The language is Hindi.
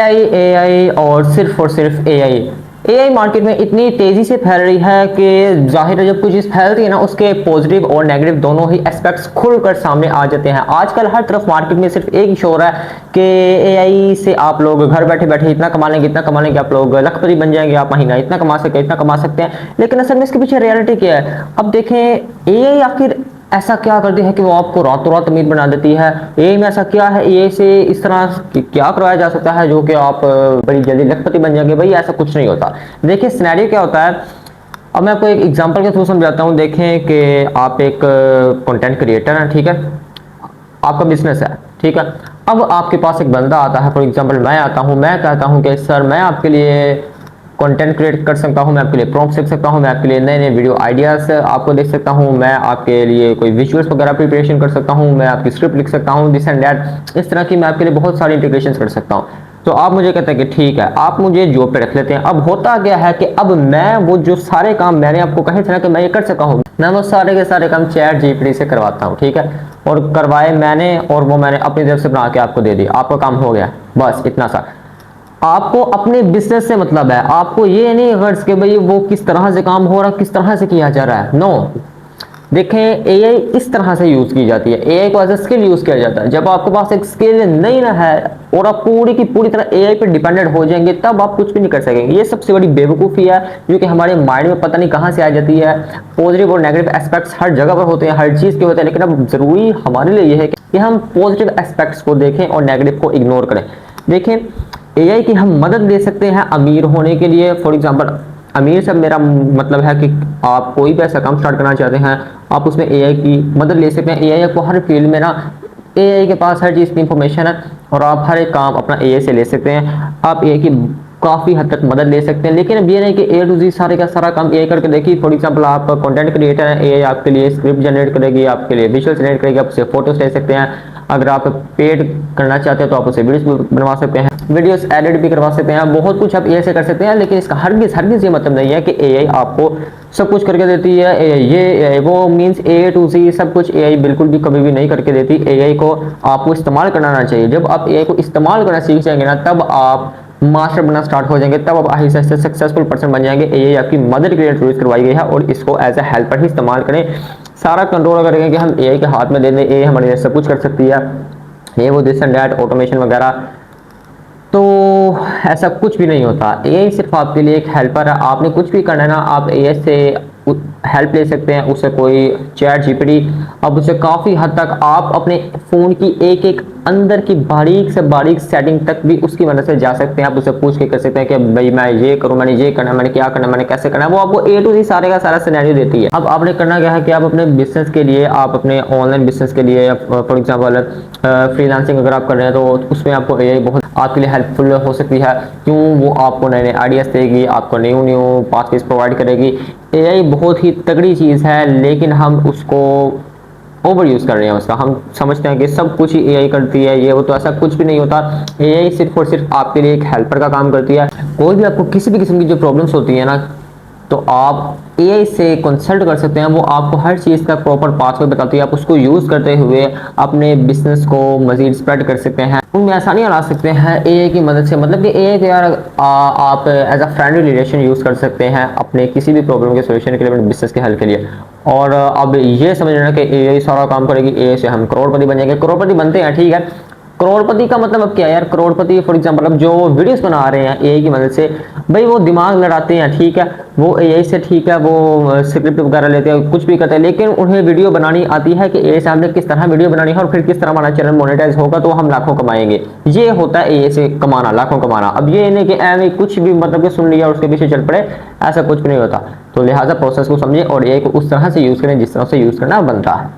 एआई और सिर्फ एआई मार्केट में इतनी तेजी से फैल रही है कि जाहिर है जब कोई चीज़ फैलती है ना, उसके पॉजिटिव और नेगेटिव दोनों ही एस्पेक्ट्स खुलकर सामने आ जाते हैं। आजकल हर तरफ मार्केट में सिर्फ एक ही शोर है कि एआई से आप लोग घर बैठे बैठे इतना कमा लेंगे, आप लोग लखपति बन जाएंगे, आप महीना इतना कमा सकते हैं। लेकिन असल में इसके पीछे रियलिटी क्या है? अब देखें, एआई आखिर ऐसा क्या करती है कि वो आपको रातों रात अमीर बना देती है? एआई में ऐसा क्या है, एआई से इस तरह क्या करवाया जा सकता है जो कि आप बड़ी जल्दी लखपति बन जाएंगे? भाई ऐसा कुछ नहीं होता। देखिए सिनेरियो क्या होता है, अब मैं आपको एक एग्जांपल के थ्रू समझाता हूँ। देखें कि आप एक कंटेंट क्रिएटर हैं, ठीक है, आपका बिजनेस है, ठीक है। अब आपके पास एक बंदा आता है, फॉर एग्जांपल मैं आता हूँ, मैं कहता हूँ कि सर मैं आपके लिए कंटेंट क्रिएट कर सकता हूँ, मैं आपके लिए प्रॉम्प्ट सीख सकता हूँ, मैं आपके लिए नए नए वीडियो आइडियाज आपको देख सकता हूँ, मैं आपके लिए कोई विजुअल्स वगैरह प्रिपरेशन कर सकता हूँ, मैं आपकी स्क्रिप्ट लिख सकता हूँ, दिस एंड दैट, इस तरह की मैं आपके लिए बहुत सारी इंटीग्रेशन कर सकता हूँ। तो आप मुझे कहते हैं कि ठीक है, आप मुझे जॉब पे रख लेते हैं। अब होता क्या है कि अब मैं वो जो सारे काम मैंने आपको कहे थे ना कि मैं ये कर सका हूँ, मैं वो सारे के सारे काम चैट जीपीटी से करवाता हूँ, ठीक है, और करवाए मैंने, और वो मैंने अपनी तरफ से बना के आपको दे दिया, आपका काम हो गया, बस इतना सा। आपको अपने बिजनेस से मतलब है, आपको ये नहीं गर्ज कि भाई वो किस तरह से काम हो रहा है, किस तरह से किया जा रहा है। नो, देखें एआई इस तरह से यूज की जाती है, एआई को एज ए स्किल यूज किया जाता है। जब आपके पास एक स्किल नहीं ना है और आप पूरी की पूरी तरह एआई पे डिपेंडेंट हो जाएंगे, तब आप कुछ भी नहीं कर सकेंगे। ये सबसे बड़ी बेवकूफ़ी है जो कि हमारे माइंड में पता नहीं कहां से आ जाती है। पॉजिटिव और नेगेटिव एस्पेक्ट्स हर जगह पर होते हैं, हर चीज़ के होते हैं, लेकिन अब जरूरी हमारे लिए यह है कि हम पॉजिटिव एस्पेक्ट्स को देखें और नेगेटिव को इग्नोर करें। देखें, एआई की हम मदद ले सकते हैं अमीर होने के लिए। फॉर एग्जांपल, अमीर से मेरा मतलब है कि आप कोई भी ऐसा काम स्टार्ट करना चाहते हैं, आप उसमें एआई की मदद ले सकते हैं। एआई को हर फील्ड में ना, एआई के पास हर चीज़ की इंफॉर्मेशन है और आप हर एक काम अपना एआई से ले सकते हैं। आप एआई की काफ़ी हद तक मदद ले सकते हैं। लेकिन अब ये नहीं कि ए टू जी सारे का सारा काम एआई करके देखिए। फॉर एग्जांपल, आप कंटेंट क्रिएटर हैं, एआई आपके लिए स्क्रिप्ट जनरेट करेगी, आपके लिए विजुअल जनरेट करेगी, आप उससे फोटोज ले सकते हैं। अगर आप पेड करना चाहते हैं तो आप उसे वीडियोस बनवा सकते हैं, वीडियोस एडिट भी करवा सकते हैं, बहुत कुछ आप एआई से कर सकते हैं। लेकिन इसका हरगिज़ ये मतलब नहीं है कि एआई आपको सब कुछ करके देती है। ये वो मींस ए टू जी सब कुछ एआई बिल्कुल भी कभी भी नहीं करके देती। एआई को आपको इस्तेमाल करना आना चाहिए। जब आप एआई को इस्तेमाल करना सीख जाएंगे ना, तब आप मास्टर बनना स्टार्ट हो जाएंगे, तब आप आहिस्ते आहिस्ते सक्सेसफुल पर्सन बन जाएंगे। एआई आपकी मदद के लिए यूज करवाई गई है और इसको एज ए हेल्पर ही इस्तेमाल करें। सारा कंट्रोल करेंगे कि हम एआई के हाथ में दे दें, एआई हमारे लिए सब कुछ कर सकती है, ये वो दिस एंड दैट ऑटोमेशन वगैरह, तो ऐसा कुछ भी नहीं होता। एआई सिर्फ आपके लिए एक हेल्पर है। आपने कुछ भी करना है ना, आप एआई से हेल्प ले सकते हैं। उससे कोई चैट जीपीटी, अब उससे काफ़ी हद तक आप अपने फ़ोन की एक एक अंदर की बारीक से बारीक सेटिंग तक भी उसकी मदद से जा सकते हैं। आप उससे पूछ के कर सकते हैं कि भाई मैं ये करूँ, मैंने ये करना है, मैंने क्या करना है, मैंने कैसे करना है। वो आपको ए टू जी सारे का सारा सिनेरियो देती है। अब आपने करना क्या है कि आप अपने बिजनेस के लिए, आप अपने ऑनलाइन बिजनेस के लिए, फॉर एग्जाम्पल फ्रीलांसिंग अगर आप कर रहे हैं तो उसमें आपको एआई बहुत आपके लिए हेल्पफुल हो सकती है। क्यों? वो आपको नए नए आइडियाज देगी, आपको न्यू पाथवेज प्रोवाइड करेगी। एआई बहुत ही तगड़ी चीज़ है, लेकिन हम उसको ओवर यूज़ कर रहे हैं उसका। हम समझते हैं कि सब कुछ ही एआई करती है, ये वो, तो ऐसा कुछ भी नहीं होता। एआई सिर्फ और सिर्फ आपके लिए एक हेल्पर का काम करती है। कोई भी आपको किसी भी किस्म की जो प्रॉब्लम्स होती है ना, तो आप एआई से कंसल्ट कर सकते हैं। वो आपको हर चीज़ का प्रॉपर पाथवे बताती है। आप उसको यूज़ करते हुए अपने बिजनेस को मजीद स्प्रेड कर सकते हैं, उनमें आसानियाँ ला सकते हैं एआई की मदद से। मतलब कि एआई को यार आप as a friendly relation use कर सकते हैं अपने किसी भी प्रॉब्लम के सोल्यूशन के लिए, अपने बिजनेस के हल के लिए। और अब ये समझ लेना कि एआई सारा काम करेगी, एआई से हम करोड़पति बन जाएंगे। करोड़पति बनते हैं, ठीक है, करोड़पति का मतलब अब क्या है यार? करोड़पति फॉर एग्जांपल अब जो वीडियोस बना रहे हैं एआई की मदद से, भाई वो दिमाग लड़ाते हैं, ठीक है, वो एआई से, ठीक है, वो स्क्रिप्ट वगैरह लेते हैं, कुछ भी करते हैं, लेकिन उन्हें वीडियो बनानी आती है कि एआई से हमने किस तरह वीडियो बनानी है और फिर किस तरह हमारा चैनल मोनेटाइज होगा तो हम लाखों कमाएंगे। ये होता है एआई से कमाना, लाखों कमाना। अब ये नहीं कि एआई कुछ भी मतलब कि सुन लिया और उसके पीछे चल पड़े, ऐसा कुछ भी नहीं होता। तो लिहाजा प्रोसेस को समझें और एआई को उस तरह से यूज़ करें जिस तरह से यूज़ करना बनता है।